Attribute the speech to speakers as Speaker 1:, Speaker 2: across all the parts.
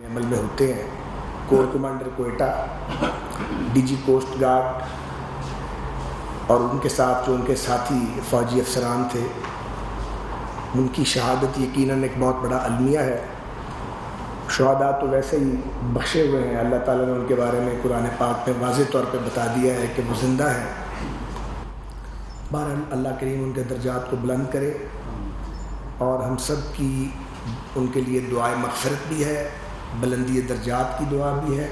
Speaker 1: عمل میں ہوتے ہیں. Corps commander Quetta, D G coast guard اور ان کے ساتھ جو ان کے ساتھی فوجی افسران تھے, ان کی شہادت یقیناً ایک بہت بڑا المیہ ہے. شہداء تو ویسے ہی بخشے ہوئے ہیں, اللہ تعالیٰ نے ان کے بارے میں قرآن پاک میں واضح طور پہ بتا دیا ہے کہ وہ زندہ ہیں. بہرحال اللہ کریم ان کے درجات کو بلند کرے, اور ہم سب کی ان کے لیے دعائے مغفرت بھی ہے, بلندی درجات کی دعا بھی ہے,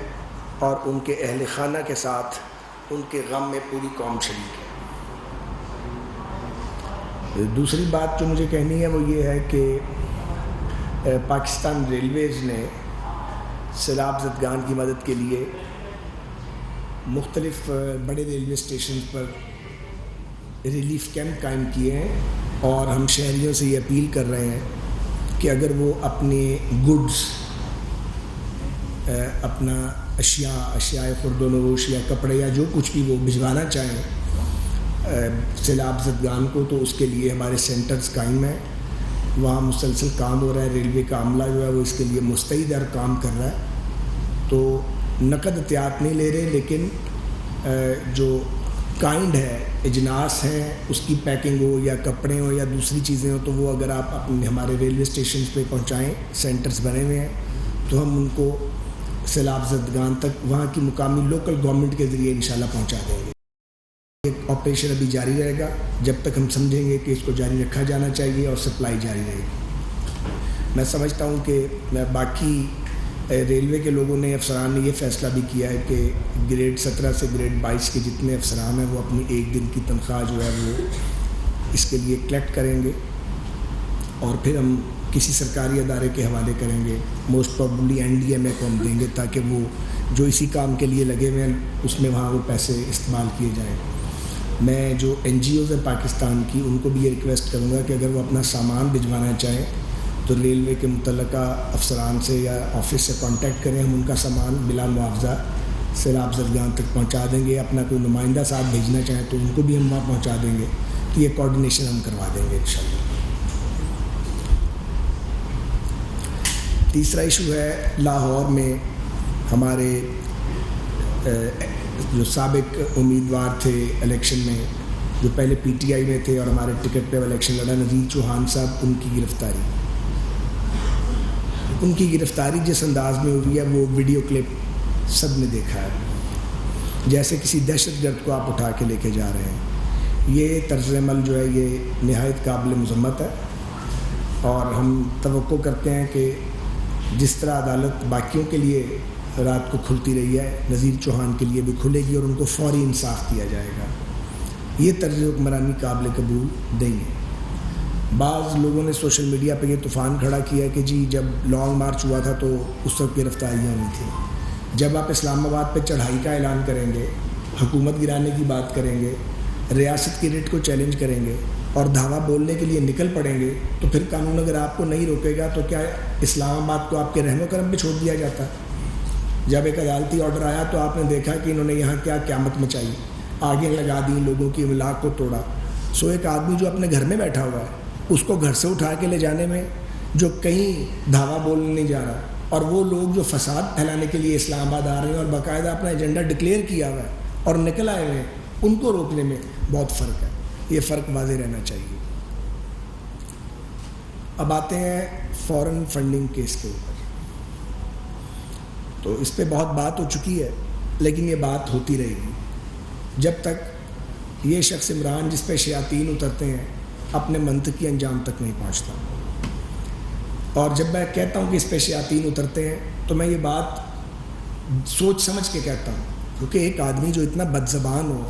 Speaker 1: اور ان کے اہل خانہ کے ساتھ ان کے غم میں پوری قوم شریک ہے. دوسری بات جو مجھے کہنی ہے وہ یہ ہے کہ پاکستان ریلویز نے سیلاب زدگان کی مدد کے لیے مختلف بڑے ریلوے اسٹیشن پر ریلیف کیمپ قائم کیے ہیں, اور ہم شہریوں سے یہ اپیل کر رہے ہیں کہ اگر وہ اپنے گڈز, اپنا اشیاء خرد و نوش یا کپڑے یا جو کچھ بھی وہ بھجوانا چاہیں سیلاب زدگان کو, تو اس کے لیے ہمارے سینٹرز قائم ہیں, وہاں مسلسل کام ہو رہا ہے. ریلوے کا عملہ جو ہے وہ اس کے لیے مستعد اور کام کر رہا ہے. تو نقد احتیاط نہیں لے رہے, لیکن جو کائنڈ ہے, اجناس ہیں, اس کی پیکنگ ہو یا کپڑے ہوں یا دوسری چیزیں ہوں, تو وہ اگر آپ اپنے ہمارے ریلوے اسٹیشنز پہ پہنچائیں, سینٹرز بنے ہوئے ہیں, تو ہم ان کو سیلاب زدگان تک وہاں کی مقامی لوکل گورنمنٹ کے ذریعے انشاءاللہ پہنچا دیں گے. ایک آپریشن ابھی جاری رہے گا جب تک ہم سمجھیں گے کہ اس کو جاری رکھا جانا چاہیے اور سپلائی جاری رہے گی. میں سمجھتا ہوں کہ باقی ریلوے کے لوگوں نے, افسران نے یہ فیصلہ بھی کیا ہے کہ گریڈ 17 سے گریڈ 22 کے جتنے افسران ہیں وہ اپنی ایک دن کی تنخواہ جو ہے وہ اس کے لیے کلیکٹ کریں گے, اور پھر ہم کسی سرکاری ادارے کے حوالے کریں گے. موسٹ پروبلی NDMA کو ہم دیں گے تاکہ وہ جو اسی کام کے لیے لگے ہوئے ہیں اس میں وہاں وہ پیسے استعمال کیے جائیں. میں جو NGOs ہیں پاکستان کی, ان کو بھی یہ ریکویسٹ کروں گا کہ اگر وہ اپنا سامان بھجوانا چاہیں تو ریلوے کے متعلقہ افسران سے یا آفس سے کانٹیکٹ کریں, ہم ان کا سامان بلا معاوضہ سیلاب زدگان تک پہنچا دیں گے. اپنا کوئی نمائندہ ساتھ بھیجنا چاہیں تو ان کو بھی ہم وہاں پہنچا دیں گے. تو یہ کوارڈینیشن ہم کروا دیں گے انشاءاللہ. تیسرا ایشو ہے لاہور میں ہمارے جو سابق امیدوار تھے الیکشن میں, جو پہلے PTI میں تھے اور ہمارے ٹکٹ پہ الیکشن لڑا, نذیر چوہان صاحب, ان کی گرفتاری. ان کی گرفتاری جس انداز میں ہوئی ہے وہ ویڈیو کلپ سب نے دیکھا ہے, جیسے کسی دہشت گرد کو آپ اٹھا کے لے کے جا رہے ہیں. یہ طرز عمل جو ہے یہ نہایت قابل مذمت ہے, اور ہم توقع کرتے ہیں کہ جس طرح عدالت باقیوں کے لیے رات کو کھلتی رہی ہے, نذیر چوہان کے لیے بھی کھلے گی, اور ان کو فوری انصاف دیا جائے گا. یہ طرز حکمرانی قابل قبول نہیں ہے. بعض لوگوں نے سوشل میڈیا پہ یہ طوفان کھڑا کیا کہ جی جب لانگ مارچ ہوا تھا تو اس وقت گرفتاریاں ہوئی تھیں. جب آپ اسلام آباد پہ چڑھائی کا اعلان کریں گے, حکومت گرانے کی بات کریں گے, ریاست کی ریٹ کو چیلنج کریں گے اور دھاوا بولنے کے لیے نکل پڑیں گے, تو پھر قانون اگر آپ کو نہیں روکے گا تو کیا اسلام آباد کو آپ کے رحم و کرم پہ چھوڑ دیا جاتا؟ جب ایک عدالتی آرڈر آیا تو آپ نے دیکھا کہ انہوں نے یہاں کیا قیامت مچائی, آگے لگا دی, لوگوں کی املاک کو توڑا. سو ایک آدمی جو اپنے گھر میں بیٹھا ہوا ہے اس کو گھر سے اٹھا کے لے جانے میں, جو کہیں دھاوا بولنے نہیں جا رہا, اور وہ لوگ جو فساد پھیلانے کے لیے اسلام آباد آ رہے ہیں اور باقاعدہ اپنا ایجنڈا ڈکلیئر کیا ہوا ہے اور نکل آئے ہوئے ہیں, ان کو روکنے میں بہت فرق ہے. یہ فرق واضح رہنا چاہیے. اب آتے ہیں فورن فنڈنگ کیس کے اوپر. تو اس پہ بہت بات ہو چکی ہے, لیکن یہ بات ہوتی رہے گی جب تک یہ شخص عمران جس پہ شیاطین اترتے ہیں اپنے منطقی انجام تک نہیں پہنچتا. اور جب میں کہتا ہوں کہ اس پہ شیاطین اترتے ہیں تو میں یہ بات سوچ سمجھ کے کہتا ہوں, کیونکہ ایک آدمی جو اتنا بد زبان ہو,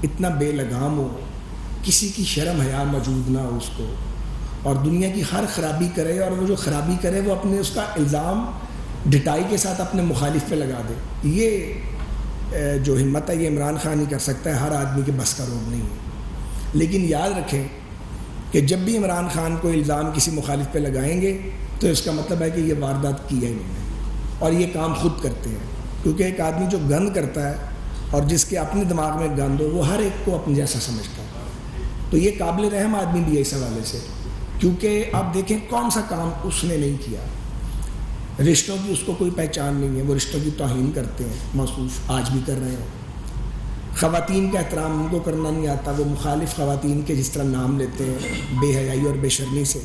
Speaker 1: اتنا بے لگام ہو, کسی کی شرم حیا موجود نہ ہو اس کو, اور دنیا کی ہر خرابی کرے, اور وہ جو خرابی کرے وہ اپنے اس کا الزام ڈٹائی کے ساتھ اپنے مخالف پہ لگا دے, یہ جو ہمت ہے یہ عمران خان ہی کر سکتا ہے, ہر آدمی کے بس کا روگ نہیں ہے. لیکن یاد رکھیں کہ جب بھی عمران خان کو الزام کسی مخالف پہ لگائیں گے تو اس کا مطلب ہے کہ یہ واردات کی ہے انہوں نے, اور یہ کام خود کرتے ہیں. کیونکہ ایک آدمی جو گند کرتا ہے اور جس کے اپنے دماغ میں گند ہو, وہ ہر ایک کو اپنے جیسا سمجھتا ہے. تو یہ قابل رحم آدمی بھی ہے اس حوالے سے, کیونکہ آپ دیکھیں کون سا کام اس نے نہیں کیا. رشتوں کی اس کو کوئی پہچان نہیں ہے، وہ رشتوں کی توہین کرتے ہیں، موصوف آج بھی کر رہے ہیں۔ خواتین کا احترام ان کو کرنا نہیں آتا، وہ مخالف خواتین کے جس طرح نام لیتے ہیں بے حیائی اور بے شرمی سے۔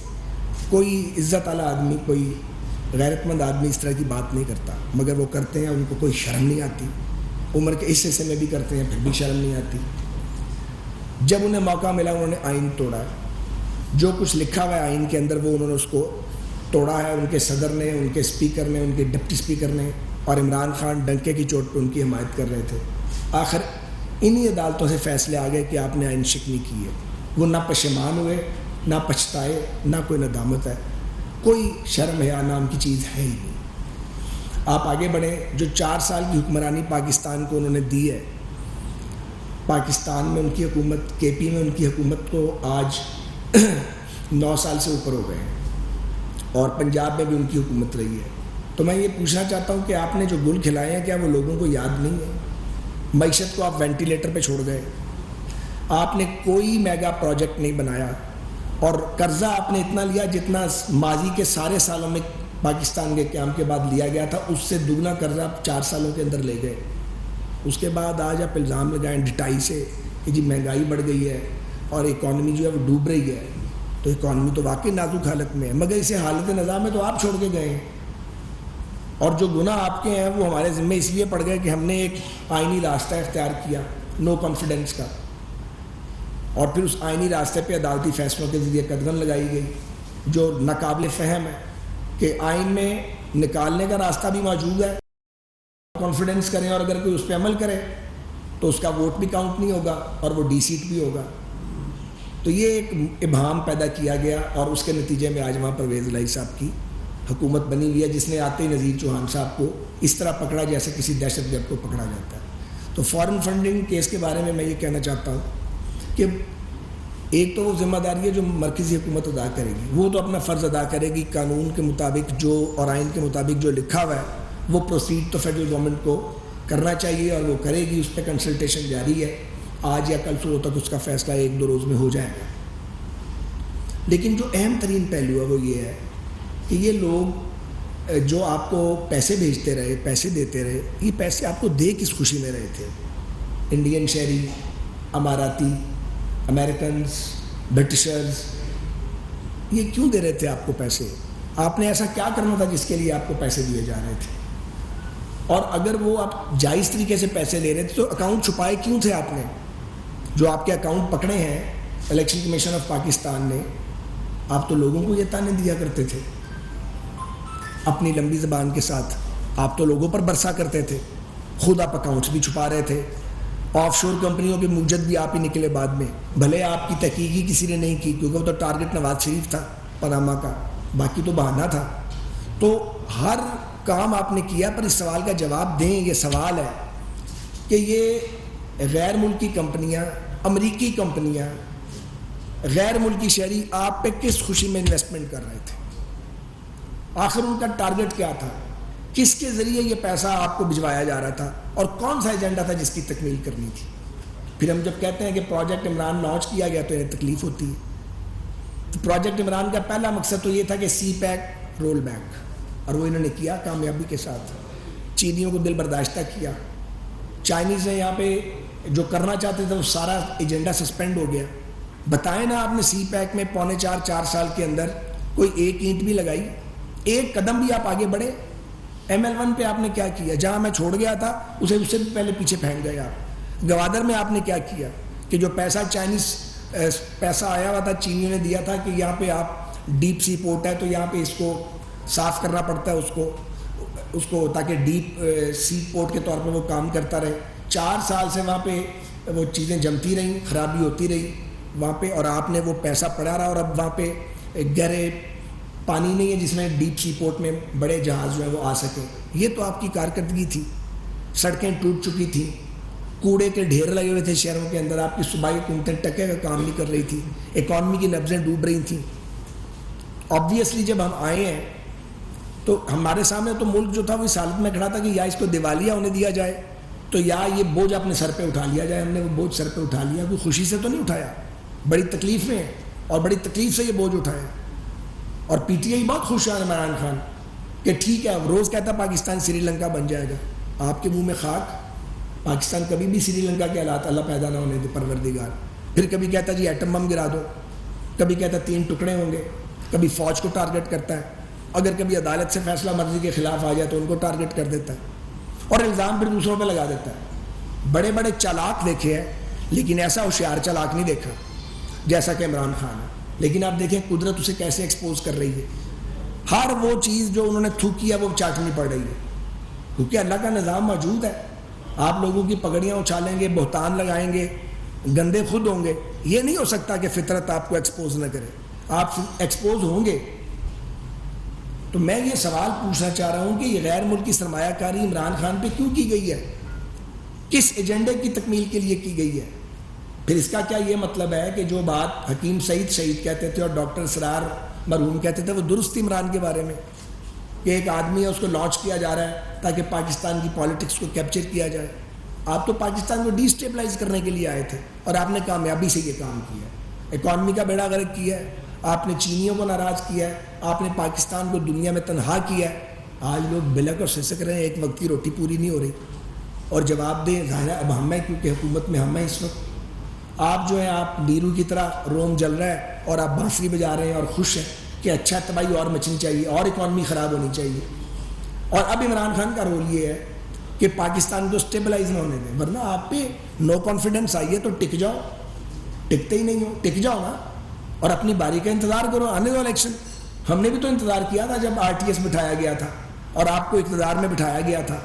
Speaker 1: کوئی عزت والا آدمی، کوئی غیرت مند آدمی اس طرح کی بات نہیں کرتا، مگر وہ کرتے ہیں، ان کو کوئی شرم نہیں آتی، عمر کے اس حصے میں بھی کرتے ہیں پھر بھی شرم نہیں آتی۔ جب انہیں موقع ملا انہوں نے آئین توڑا، جو کچھ لکھا ہوا ہے آئین کے اندر وہ انہوں نے اس کو توڑا ہے۔ ان کے صدر نے، ان کے اسپیکر نے، ان کے ڈپٹی اسپیکر نے اور عمران خان ڈنکے کی چوٹ پہ ان کی حمایت کر رہے تھے۔ آخر انہی عدالتوں سے فیصلے آ گئے کہ آپ نے آئین شکنی کی ہے۔ وہ نہ پشیمان ہوئے، نہ پچھتائے، نہ کوئی ندامت ہے، کوئی شرم حیا نام کی چیز ہے ہی نہیں۔ آپ آگے بڑھیں، جو 4 سال کی حکمرانی پاکستان کو انہوں نے دی ہے، پاکستان میں ان کی حکومت، کے پی میں ان کی حکومت کو آج 9 سال سے اوپر ہو گئے ہیں، اور پنجاب میں بھی ان کی حکومت رہی ہے۔ تو میں یہ پوچھنا چاہتا ہوں کہ آپ نے جو گل کھلائے ہیں کیا وہ لوگوں کو یاد نہیں ہے؟ معیشت کو آپ وینٹیلیٹر پہ چھوڑ گئے، آپ نے کوئی میگا پروجیکٹ نہیں بنایا، اور قرضہ آپ نے اتنا لیا جتنا ماضی کے سارے سالوں میں پاکستان کے قیام کے بعد لیا گیا تھا، اس سے دگنا قرضہ آپ 4 سالوں کے اندر لے گئے۔ اس کے بعد آج آپ الزام لگائیں ڈٹائی سے کہ جی مہنگائی بڑھ گئی ہے اور اکانومی جو ہے وہ ڈوب رہی ہے۔ تو اکانومی تو واقعی نازک حالت میں ہے، مگر اسے حالت نظام میں تو آپ چھوڑ کے گئے ہیں، اور جو گناہ آپ کے ہیں وہ ہمارے ذمہ اس لیے پڑ گئے کہ ہم نے ایک آئینی راستہ اختیار کیا نو کانفیڈنس کا، اور پھر اس آئینی راستے پہ عدالتی فیصلوں کے ذریعے قدغن لگائی گئی، جو ناقابل فہم ہے کہ آئین میں نکالنے کا راستہ بھی موجود ہے، کانفیڈنس کریں اور اگر کوئی اس پہ عمل کرے تو اس کا ووٹ بھی کاؤنٹ نہیں ہوگا اور وہ ڈی سیٹ بھی ہوگا۔ تو یہ ایک ابہام پیدا کیا گیا، اور اس کے نتیجے میں آج وہاں پرویز الہی صاحب کی حکومت بنی ہوئی ہے، جس نے آتے ہی نذیر چوہان صاحب کو اس طرح پکڑا جیسے کسی دہشت گرد کو پکڑا جاتا ہے۔ تو فارن فنڈنگ کیس کے بارے میں یہ کہنا چاہتا ہوں کہ ایک تو وہ ذمہ داری ہے جو مرکزی حکومت ادا کرے گی، وہ تو اپنا فرض ادا کرے گی، قانون کے مطابق جو اور آئین کے مطابق جو لکھا ہوا ہے وہ پروسیڈ تو فیڈرل گورنمنٹ کو کرنا چاہیے، اور وہ کرے گی، اس پہ کنسلٹیشن جاری ہے، آج یا کل صبح تک اس کا فیصلہ 1-2 روز میں ہو جائے گا۔ لیکن جو اہم ترین پہلو ہے وہ یہ ہے کہ یہ لوگ جو آپ کو پیسے بھیجتے رہے، پیسے دیتے رہے، یہ پیسے آپ کو دے کس خوشی میں رہے تھے؟ انڈین شہری، اماراتی، امریکنز، برٹشرز، یہ کیوں دے رہے تھے آپ کو پیسے؟ آپ نے ایسا کیا کرنا تھا جس کے لیے آپ کو پیسے دیے جا رہے تھے؟ اور اگر وہ آپ جائز طریقے سے پیسے لے رہے تھے تو اکاؤنٹ چھپائے کیوں تھے آپ نے؟ جو آپ کے اکاؤنٹ پکڑے ہیں الیکشن کمیشن آف پاکستان نے، آپ تو لوگوں کو یہ تانے دیا کرتے تھے اپنی لمبی زبان کے ساتھ، آپ تو لوگوں پر برسا کرتے تھے، خود آپ اکاؤنٹس بھی چھپا رہے تھے، آف شور کمپنیوں کے موجد بھی آپ ہی نکلے بعد میں، بھلے آپ کی تحقیق ہی کسی نے نہیں کی کیونکہ وہ تو ٹارگٹ نواز شریف تھا پاناما کا، باقی تو بہانہ تھا۔ تو ہر کام آپ نے کیا، پر اس سوال کا جواب دیں، یہ سوال ہے کہ یہ غیر ملکی کمپنیاں، امریکی کمپنیاں، غیر ملکی شہری آپ پہ کس خوشی میں انویسٹمنٹ کر رہے تھے؟ آخر ان کا ٹارگٹ کیا تھا؟ کس کے ذریعے یہ پیسہ آپ کو بھجوایا جا رہا تھا، اور کون سا ایجنڈا تھا جس کی تکمیل کرنی تھی؟ پھر ہم جب کہتے ہیں کہ پروجیکٹ عمران لانچ کیا گیا تو انہیں تکلیف ہوتی ہے۔ تو پروجیکٹ عمران کا پہلا مقصد تو یہ تھا کہ سی پیک رول بیک، اور وہ انہوں نے کیا کامیابی کے ساتھ، چینیوں کو دل برداشتہ کیا، چائنیز نے یہاں پہ جو کرنا چاہتے تھے وہ سارا ایجنڈا سسپینڈ ہو گیا۔ بتائیں نا، آپ نے سی پیک میں 3.25-4 سال کے اندر کوئی ایک اینٹ بھی لگائی، ایک قدم بھی آپ آگے بڑھے؟ ML1 پہ آپ نے کیا کیا؟ جہاں میں چھوڑ گیا تھا اسے اس سے بھی پہلے پیچھے پھینک گئے آپ۔ گوادر میں آپ نے کیا کیا کہ جو پیسہ چائنیز پیسہ آیا ہوا تھا، چینیوں نے دیا تھا کہ یہاں پہ آپ ڈیپ سی پورٹ ہے تو یہاں پہ اس کو صاف کرنا پڑتا ہے اس کو تاکہ ڈیپ سی پورٹ کے طور پہ وہ کام کرتا رہے۔ 4 سال سے وہاں پہ وہ چیزیں جمتی رہیں، خرابی ہوتی رہی وہاں پہ، اور آپ نے وہ پیسہ پڑا رہا، اور اب وہاں پہ گہرے پانی نہیں ہے جس میں ڈیپ سی پورٹ میں بڑے جہاز جو ہیں وہ آ سکیں۔ یہ تو آپ کی کارکردگی تھی۔ سڑکیں ٹوٹ چکی تھیں، کوڑے کے ڈھیر لگے ہوئے تھے شہروں کے اندر، آپ کی صوبائی حکومتیں ٹکے کا کام نہیں کر رہی تھی، اکانومی کی نبضیں ڈوب رہی تھیں۔ آبویسلی جب ہم آئے ہیں تو ہمارے سامنے تو ملک جو تھا وہ اس حالت میں کھڑا تھا کہ یا اس کو دیوالیہ ہونے دیا جائے تو یا یہ بوجھ اپنے سر پہ اٹھا لیا جائے۔ ہم نے وہ بوجھ سر پہ اٹھا لیا، کوئی خوشی سے تو نہیں اٹھایا، بڑی تکلیف میں، اور بڑی تکلیف سے یہ بوجھ اٹھایا۔ اور پی ٹی آئی بہت خوش ہے عمران خان کہ ٹھیک ہے روز کہتا پاکستان سری لنکا بن جائے گا. آپ کے منہ میں خاک. پاکستان کبھی بھی سری لنکا کے حالات اللہ پیدا نہ ہونے دے پروردگار. پھر کبھی کہتا جی ایٹم بم گرا دو, کبھی کہتا 3 ٹکڑے ہوں گے, کبھی فوج کو ٹارگٹ کرتا ہے, اگر کبھی عدالت سے فیصلہ مرضی کے خلاف آ جائے تو ان کو ٹارگٹ کر دیتا ہے, اور الزام پھر دوسروں پہ لگا دیتا ہے. بڑے بڑے چالاک دیکھے ہیں, لیکن ایسا ہوشیار چالاک نہیں دیکھا جیسا کہ عمران خان ہے. لیکن آپ دیکھیں قدرت اسے کیسے ایکسپوز کر رہی ہے. ہر وہ چیز جو انہوں نے تھوکی ہے وہ چاٹنی پڑ رہی ہے, کیونکہ اللہ کا نظام موجود ہے. آپ لوگوں کی پگڑیاں اچھالیں گے, بہتان لگائیں گے, گندے خود ہوں گے. یہ نہیں ہو سکتا کہ فطرت آپ کو ایکسپوز نہ کرے. آپ ایکسپوز ہوں گے. تو میں یہ سوال پوچھنا چاہ رہا ہوں کہ یہ غیر ملکی سرمایہ کاری عمران خان پہ کیوں کی گئی ہے, کس ایجنڈے کی تکمیل کے لیے کی گئی ہے. پھر اس کا کیا یہ مطلب ہے کہ جو بات حکیم سعید شہید کہتے تھے اور ڈاکٹر اسرار مرحوم کہتے تھے وہ درست عمران کے بارے میں, کہ ایک آدمی ہے اس کو لانچ کیا جا رہا ہے تاکہ پاکستان کی پالیٹکس کو کیپچر کیا جائے. آپ تو پاکستان کو ڈی اسٹیبلائز کرنے کے لیے آئے تھے اور آپ نے کامیابی سے یہ کام کیا ہے. اکانومی کا بیڑا غرق کیا ہے, آپ نے چینیوں کو ناراض کیا ہے, آپ نے پاکستان کو دنیا میں تنہا کیا ہے. آج لوگ بلک اور سسک رہے ہیں, ایک وقت کی روٹی پوری نہیں ہو رہی. اور جواب دیں ظاہر اب ہم ہیں, کیونکہ حکومت میں ہم ہیں اس وقت. آپ جو ہیں آپ نیرو کی طرح روم جل رہا ہے اور آپ بانسری بجا رہے ہیں اور خوش ہیں کہ اچھا تباہی اور مچنی چاہیے اور اکانومی خراب ہونی چاہیے. اور اب عمران خان کا رول یہ ہے کہ پاکستان کو اسٹیبلائز نہ ہونے دیں, ورنہ آپ پہ نو کانفیڈنس آئی ہے تو ٹک جاؤ. ٹکتے ہی نہیں ہو, ٹک جاؤ نا اور اپنی باری کا انتظار کرو. آنے دو الیکشن. ہم نے بھی تو انتظار کیا تھا جب RTS بٹھایا گیا تھا اور آپ کو اقتدار میں بٹھایا گیا تھا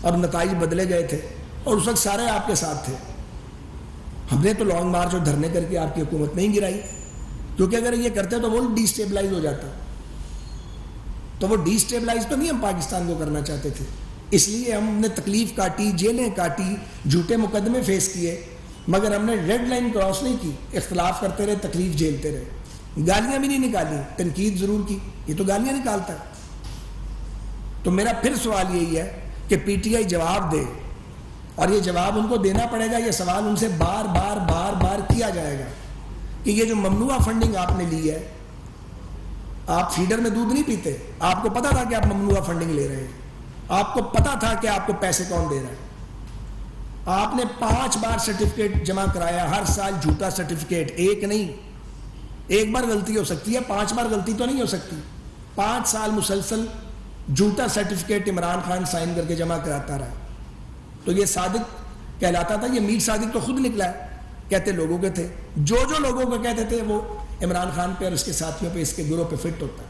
Speaker 1: اور نتائج بدلے گئے تھے اور اس وقت سارے آپ کے ساتھ تھے. ہم نے تو لانگ مارچ اور دھرنے کر کے آپ کی حکومت نہیں گرائی, کیونکہ اگر یہ کرتے تو وہ ڈی اسٹیبلائز ہو جاتا. تو وہ ڈی اسٹیبلائز تو نہیں ہم پاکستان کو کرنا چاہتے تھے. اس لیے ہم نے تکلیف کاٹی, جیلیں کاٹی, جھوٹے مقدمے فیس کیے, مگر ہم نے ریڈ لائن کراس نہیں کی. اختلاف کرتے رہے, تکلیف جھیلتے رہے, گالیاں بھی نہیں نکالی, تنقید ضرور کی. یہ تو گالیاں نکالتا ہے. تو میرا پھر سوال یہی ہے کہ PTI جواب دے, اور یہ جواب ان کو دینا پڑے گا. یہ سوال ان سے بار بار بار بار کیا جائے گا کہ یہ جو ممنوعہ فنڈنگ آپ نے لی ہے, آپ فیڈر میں دودھ نہیں پیتے, آپ کو پتا تھا کہ آپ ممنوعہ فنڈنگ لے رہے ہیں, آپ کو پتا تھا کہ آپ کو پیسے کون دے رہا ہے. آپ نے 5 بار سرٹیفکیٹ جمع کرایا, ہر سال جھوٹا سرٹیفکیٹ, ایک نہیں. ایک بار غلطی ہو سکتی ہے, 5 بار غلطی تو نہیں ہو سکتی. 5 سال مسلسل جھوٹا سرٹیفکیٹ عمران خان سائن کر کے جمع کراتا رہا. تو یہ صادق کہلاتا تھا. یہ میر صادق تو خود نکلا ہے, کہتے لوگوں کے تھے. جو لوگوں کو کہتے تھے وہ عمران خان پہ اور اس کے ساتھیوں پہ, اس کے گروہ پہ فٹ ہوتا ہے.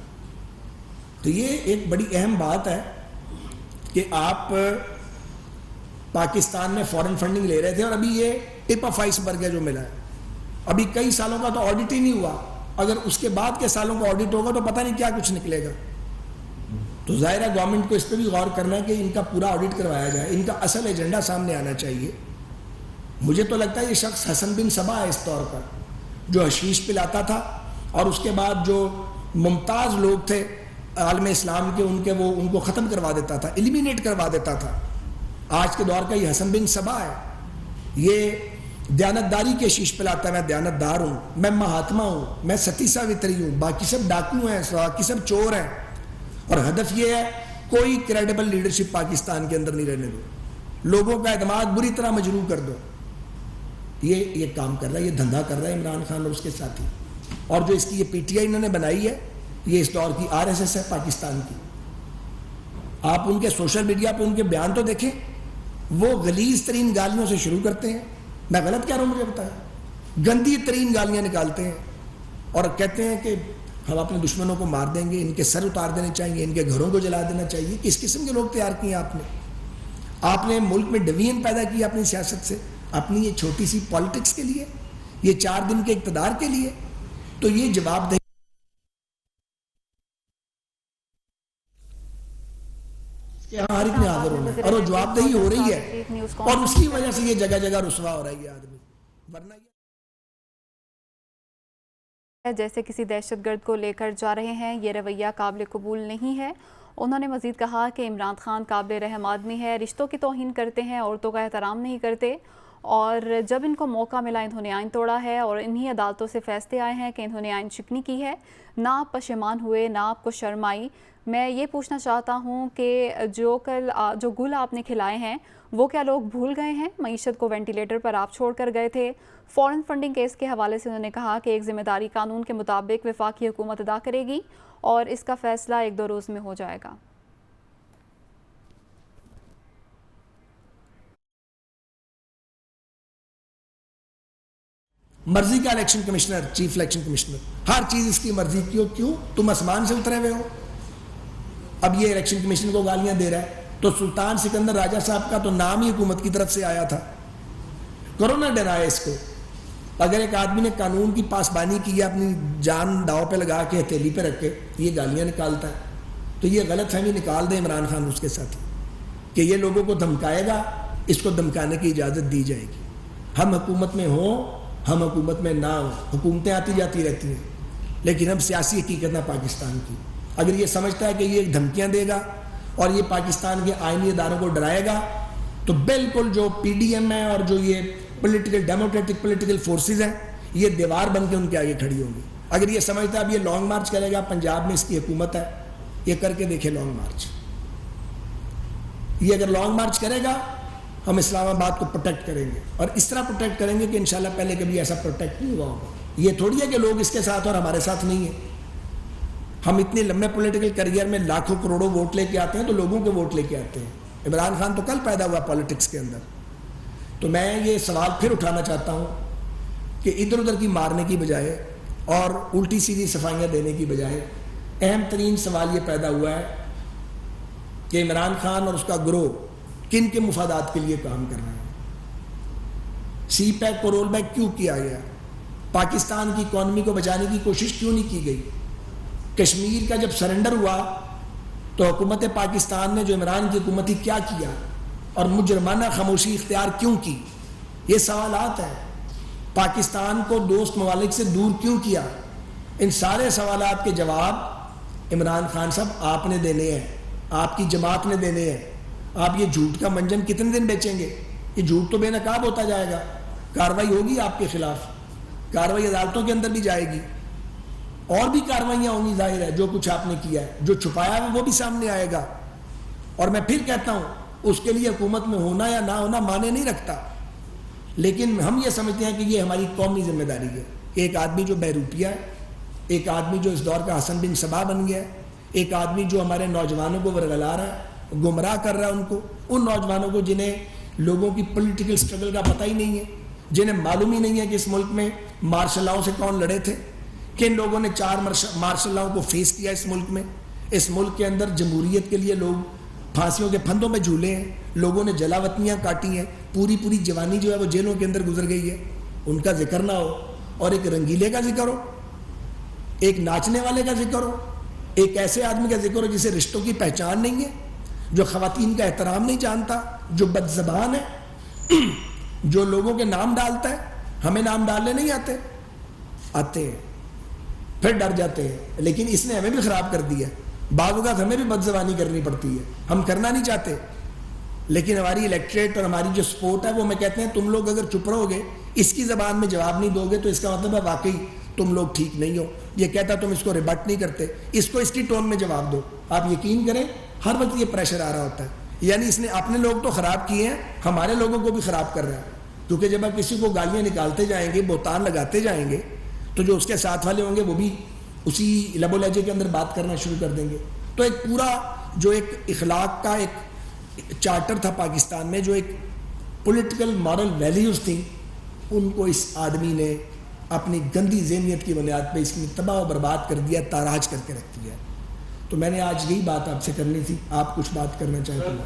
Speaker 1: تو یہ ایک بڑی اہم بات ہے کہ آپ پاکستان میں فورن فنڈنگ لے رہے تھے اور ابھی یہ ٹپ آف آئس برگ ہے جو ملا ہے. ابھی کئی سالوں کا تو آڈٹ ہی نہیں ہوا. اگر اس کے بعد کے سالوں کا آڈٹ ہوگا تو پتہ نہیں کیا کچھ نکلے گا. تو ظاہر ہے گورنمنٹ کو اس پہ بھی غور کرنا ہے کہ ان کا پورا آڈٹ کروایا جائے, ان کا اصل ایجنڈا سامنے آنا چاہیے. مجھے تو لگتا ہے یہ شخص حسن بن صبا ہے اس طور پر, جو حشیش پلاتا تھا اور اس کے بعد جو ممتاز لوگ تھے عالم اسلام کے, ان کو ختم کروا دیتا تھا, ایلیمینیٹ کروا دیتا تھا. آج کے دور کا یہ حسن بن صبا ہے. یہ دیانتداری کے شیش پلاتا ہے, میں دیانتدار ہوں, میں مہاتما ہوں, میں ستی ساوتری ہوں, باقی سب ڈاکو ہیں, باقی سب چور ہیں. اور ہدف یہ ہے کوئی کریڈیبل لیڈرشپ پاکستان کے اندر نہیں رہنے دو, لوگوں کا اعتماد بری طرح مجروح کر دو. یہ کام کر رہا ہے, یہ دھندا کر رہا ہے عمران خان اور اس کے ساتھی. اور جو اس کی یہ PTI انہوں نے بنائی ہے, یہ اس دور کی RSS ہے پاکستان کی. آپ ان کے سوشل میڈیا پہ ان کے بیان تو دیکھیں, وہ غلیظ ترین گالیوں سے شروع کرتے ہیں. میں غلط کہہ رہا ہوں مجھے بتائیں, گندی ترین گالیاں نکالتے ہیں اور کہتے ہیں کہ ہم اپنے دشمنوں کو مار دیں گے, ان کے سر اتار دینے چاہیے, ان کے گھروں کو جلا دینا چاہیے. کس قسم کے لوگ تیار کیے آپ نے؟ آپ نے ملک میں ڈویژن پیدا کی اپنی سیاست سے, اپنی یہ چھوٹی سی پالیٹکس کے لیے, یہ 4 دن کے اقتدار کے لیے. تو یہ جواب دہی کہ ہر ایک نے حاضر ہونا ہے, اور وہ جواب دہی ہو رہی ہے, اور اس کی وجہ سے یہ جگہ جگہ رسوا ہو رہی ہے آدمی. ورنہ
Speaker 2: جیسے کسی دہشت گرد کو لے کر جا رہے ہیں, یہ رویہ قابل قبول نہیں ہے. انہوں نے مزید کہا کہ عمران خان قابل رحم آدمی ہے, رشتوں کی توہین کرتے ہیں, عورتوں کا احترام نہیں کرتے, اور جب ان کو موقع ملا انہوں نے آئین توڑا ہے, اور انہی عدالتوں سے فیصلے آئے ہیں کہ انہوں نے آئین شکنی کی ہے. نہ آپ پشیمان ہوئے, نہ آپ کو شرم آئی. میں یہ پوچھنا چاہتا ہوں کہ جو گل آپ نے کھلائے ہیں وہ کیا لوگ بھول گئے ہیں؟ معیشت کو وینٹیلیٹر پر آپ چھوڑ کر گئے تھے۔ فورن فنڈنگ کیس کے حوالے سے انہوں نے کہا کہ ایک ذمہ داری قانون کے مطابق وفاقی حکومت ادا کرے گی اور اس کا فیصلہ 1-2 روز میں ہو جائے گا۔
Speaker 1: مرضی کا election commissioner, chief election commissioner, ہر چیز اس کی مرضی کی ہو، کیوں؟ تم آسمان سے اترے ہوئے ہو۔ اب یہ الیکشن کمیشن کو گالیاں دے رہا ہے، تو سلطان سکندر راجہ صاحب کا تو نام ہی حکومت کی طرف سے آیا تھا۔ کرو نہ ڈرائے اس کو۔ اگر ایک آدمی نے قانون کی پاسبانی کی ہے، اپنی جان داؤ پہ لگا کے ہتھیلی پہ رکھ کے یہ گالیاں نکالتا ہے، تو یہ غلط فہمی نکال دے عمران خان اس کے ساتھ کہ یہ لوگوں کو دھمکائے گا، اس کو دھمکانے کی اجازت دی جائے گی۔ ہم حکومت میں ہوں، ہم حکومت میں نہ ہوں، حکومتیں آتی جاتی رہتی ہیں، لیکن ہم سیاسی حقیقت ہے پاکستان کی۔ اگر یہ سمجھتا ہے کہ یہ دھمکیاں دے گا اور یہ پاکستان کے آئینی اداروں کو ڈرائے گا، تو بالکل جو پی ڈی ایم ہے اور جو یہ ڈیموکریٹک پولیٹیکل فورسز ہیں، یہ دیوار بن کے ان کے آگے کھڑی ہوں گی۔ اگر یہ سمجھتا ہے اب یہ لانگ مارچ کرے گا، پنجاب میں اس کی حکومت ہے، یہ کر کے دیکھے لانگ مارچ۔ یہ اگر لانگ مارچ کرے گا، ہم اسلام آباد کو پروٹیکٹ کریں گے، اور اس طرح پروٹیکٹ کریں گے کہ انشاءاللہ پہلے کبھی ایسا پروٹیکٹ نہیں ہوا ہوگا۔ یہ تھوڑی ہے کہ لوگ اس کے ساتھ اور ہمارے ساتھ نہیں ہیں۔ ہم اتنے لمبے پولیٹیکل کیریئر میں لاکھوں کروڑوں ووٹ لے کے آتے ہیں، تو لوگوں کے ووٹ لے کے آتے ہیں۔ عمران خان تو کل پیدا ہوا پالیٹکس کے اندر۔ تو میں یہ سوال پھر اٹھانا چاہتا ہوں کہ ادھر ادھر کی مارنے کی بجائے اور الٹی سیدھی صفائیاں دینے کی بجائے اہم ترین سوال یہ پیدا ہوا ہے کہ عمران خان اور اس کا گروہ کن کے مفادات کے لیے کام کر رہے ہیں۔ سی پیک کو رول بیک کیوں کیا گیا؟ پاکستان کی اکانومی کو بچانے کی کوشش کیوں نہیں کی گئی؟ کشمیر کا جب سرنڈر ہوا تو حکومت پاکستان نے جو عمران کی حکومت ہی کیا کیا اور مجرمانہ خاموشی اختیار کیوں کی؟ یہ سوالات ہیں۔ پاکستان کو دوست ممالک سے دور کیوں کیا؟ ان سارے سوالات کے جواب عمران خان صاحب آپ نے دینے ہیں، آپ کی جماعت نے دینے ہیں۔ آپ یہ جھوٹ کا منجن کتنے دن بیچیں گے؟ یہ جھوٹ تو بے نقاب ہوتا جائے گا۔ کارروائی ہوگی آپ کے خلاف، کارروائی عدالتوں کے اندر بھی جائے گی، اور بھی کارروائیاں ہوں گی، ظاہر ہے جو کچھ آپ نے کیا ہے، جو چھپایا ہے وہ بھی سامنے آئے گا۔ اور میں پھر کہتا ہوں، اس کے لیے حکومت میں ہونا یا نہ ہونا معنی نہیں رکھتا، لیکن ہم یہ سمجھتے ہیں کہ یہ ہماری قومی ذمہ داری ہے کہ ایک آدمی جو بہروپیہ ہے، ایک آدمی جو اس دور کا حسن بن صبا بن گیا ہے، ایک آدمی جو ہمارے نوجوانوں کو ورگلا رہا ہے، گمراہ کر رہا ہے ان کو، ان نوجوانوں کو جنہیں لوگوں کی پولیٹیکل سٹرگل کا پتہ ہی نہیں ہے، جنہیں معلوم ہی نہیں ہے کہ اس ملک میں مارشل لاؤ سے کون لڑے تھے، کن لوگوں نے 4 مارشل لاؤ کو فیس کیا اس ملک میں۔ اس ملک کے اندر جمہوریت کے لیے لوگ پھانسیوں کے پھندوں میں جھولے ہیں، لوگوں نے جلا وطنیاں کاٹی ہیں، پوری جوانی جو ہے وہ جیلوں کے اندر گزر گئی ہے، ان کا ذکر نہ ہو، اور ایک رنگیلے کا ذکر ہو، ایک ناچنے والے کا ذکر ہو، ایک ایسے آدمی کا ذکر ہو جسے رشتوں کی پہچان نہیں ہے، جو خواتین کا احترام نہیں جانتا، جو بد زبان ہے، جو لوگوں کے نام ڈالتا ہے۔ ہمیں نام ڈالنے نہیں آتے ہیں، پھر ڈر جاتے ہیں، لیکن اس نے ہمیں بھی خراب کر دیا۔ بعض اوقات ہمیں بھی بد زبانی کرنی پڑتی ہے، ہم کرنا نہیں چاہتے، لیکن ہماری الیکٹریٹ اور ہماری جو سپورٹ ہے وہ ہمیں کہتے ہیں تم لوگ اگر چپ رہو گے، اس کی زبان میں جواب نہیں دو گے، تو اس کا مطلب ہے واقعی تم لوگ ٹھیک نہیں ہو۔ یہ کہتا تم اس کو ریبٹ نہیں کرتے، اس کو اس کی ٹون میں جواب دو۔ آپ یقین کریں ہر وقت یہ پریشر آ رہا ہوتا ہے، یعنی اس نے اپنے لوگ تو خراب کیے ہیں، ہمارے لوگوں کو بھی خراب کر رہا ہے، کیونکہ جب آپ کسی کو گالیاں نکالتے جائیں گے، بہتان لگاتے جائیں گے، تو جو اس کے ساتھ والے ہوں گے وہ بھی اسی لب و لہجے کے اندر بات کرنا شروع کر دیں گے۔ تو ایک پورا جو ایک اخلاق کا ایک چارٹر تھا پاکستان میں، جو ایک پولیٹیکل مارل ویلیوز تھیں، ان کو اس آدمی نے اپنی گندی ذہنیت کی بنیاد پہ اس نے تباہ و برباد کر دیا، تاراج کر کے رکھ دیا۔ تو میں نے آج یہی بات آپ سے کرنی تھی۔ آپ کچھ بات کرنا چاہتے ہیں؟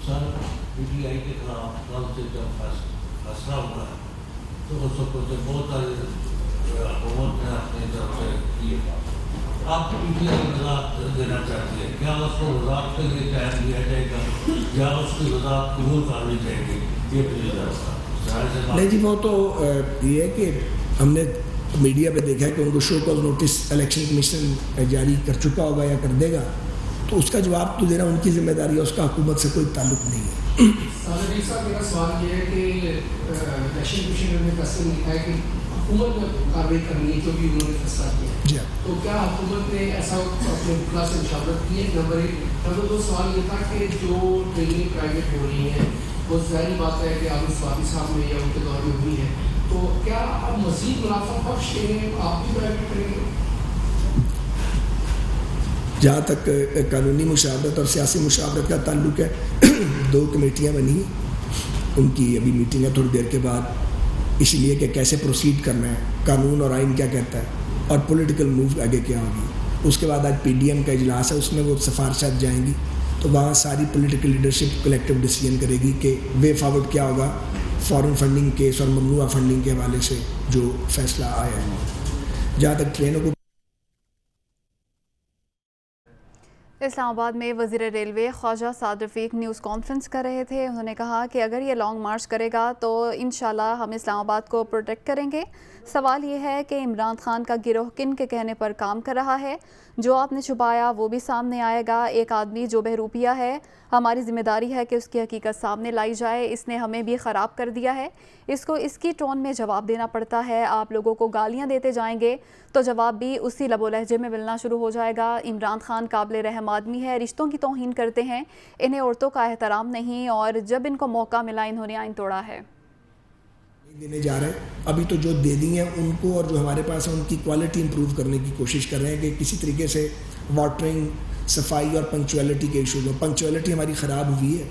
Speaker 3: سر پی ٹی آئی کے خلاف کل سے جب فیصلہ ہوا ہے تو اس وقت سے بہت سارے حکومت نے اپنی طرف سے کیے۔ آپ پی ٹی آئی وضاحت دینا چاہتی ہے، کیا اس کو وضاحت کے لیے ٹائم دیا جائے گا یا اس کی وضاحت قبول کرنی چاہیے گی؟ یہ پلیز
Speaker 1: نہیں جی، وہ تو یہ ہے کہ ہم نے میڈیا پہ دیکھا ہے کہ ان کو show cause notice election commission جاری کر چکا ہوگا یا کر دے گا، تو اس کا جواب تو دینا ان کی ذمہ داری ہے، اس کا حکومت سے کوئی تعلق نہیں ہے۔
Speaker 4: صاحب میرا سوال یہ ہے کہ الیکشن کمیشن نے فیصلہ لکھا ہے کہ حکومت نے کارروائی کرنی ہے جو بھی انہوں نے فیصلہ کیا ہے.
Speaker 1: جی
Speaker 4: تو کیا حکومت نے ایسا اپنے وکلا سے مشاورت کی ہے؟ نمبر 1. نمبر 2 سوال یہ تھا کہ جو ٹریننگ پرائیویٹ ہو رہی ہیں وہ ظاہری بات ہے کہ آپ سوابی صاحب میں یا ان کے دور میں ہوئی ہے, تو کیا آپ مزید منافع بخش ہیں آپ بھی پرائیویٹ کریں گے؟
Speaker 1: جہاں تک قانونی مشاورت اور سیاسی مشاورت کا تعلق ہے, 2 کمیٹیاں بنی, ان کی ابھی میٹنگ ہے تھوڑی دیر کے بعد, اس لیے کہ کیسے پروسیڈ کرنا ہے, قانون اور آئین کیا کہتا ہے, اور پولیٹیکل موو آگے کیا ہوگی. اس کے بعد آج پی ڈی ایم کا اجلاس ہے, اس میں وہ سفارشات جائیں گی, تو وہاں ساری پولیٹیکل لیڈرشپ کلیکٹیو ڈیسیجن کرے گی کہ وے فارورڈ کیا ہوگا فارن فنڈنگ کیس اور ممنوعہ فنڈنگ کے حوالے سے جو فیصلہ آیا ہے. جہاں تک ٹرینوں کو
Speaker 2: اسلام آباد میں وزیر ریلوے خواجہ سعد رفیق نیوز کانفرنس کر رہے تھے. انہوں نے کہا کہ اگر یہ لانگ مارچ کرے گا تو انشاءاللہ ہم اسلام آباد کو پروٹیکٹ کریں گے. سوال یہ ہے کہ عمران خان کا گروہ کن کے کہنے پر کام کر رہا ہے. جو آپ نے چھپایا وہ بھی سامنے آئے گا. ایک آدمی جو بہروپیہ ہے, ہماری ذمہ داری ہے کہ اس کی حقیقت سامنے لائی جائے. اس نے ہمیں بھی خراب کر دیا ہے, اس کو اس کی ٹون میں جواب دینا پڑتا ہے. آپ لوگوں کو گالیاں دیتے جائیں گے تو جواب بھی اسی لب و لہجے میں ملنا شروع ہو جائے گا. عمران خان قابل رحم آدمی ہے, رشتوں کی توہین کرتے ہیں, انہیں عورتوں کا احترام نہیں, اور جب ان کو موقع ملا انہوں نے آئین توڑا ہے.
Speaker 1: دینے جا رہے ہیں ابھی تو جو دے دی ہیں ان کو, اور جو ہمارے پاس ہے ان کی کوالٹی امپروو کرنے کی کوشش کر رہے ہیں کہ کسی طریقے سے واٹرنگ, صفائی اور پنکچویلٹی کے ایشوز ہوں. پنکچویلٹی ہماری خراب ہوئی ہے,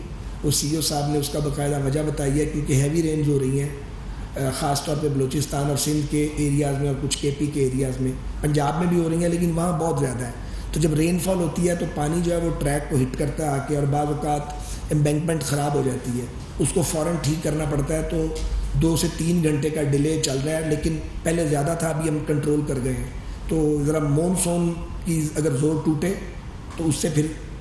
Speaker 1: وہ سی او صاحب نے اس کا باقاعدہ وجہ بتائی ہے, کیونکہ ہیوی رینز ہو رہی ہیں خاص طور پہ بلوچستان اور سندھ کے ایریاز میں اور کچھ کے پی کے ایریاز میں, پنجاب میں بھی ہو رہی ہیں لیکن وہاں بہت زیادہ ہے. تو جب رین فال ہوتی ہے تو پانی جو ہے وہ ٹریک کو ہٹ کرتا ہے آ کے, اور بعض اوقات امبینکمنٹ خراب ہو جاتی ہے, اس کو فوراً ٹھیک کرنا پڑتا ہے. تو 2 سے 3 گھنٹے کا ڈیلے چل رہا ہے, لیکن پہلے زیادہ تھا, ابھی ہم کنٹرول کر گئے ہیں. تو ذرا مون سون کی اگر زور ٹوٹے تو اس سے پھر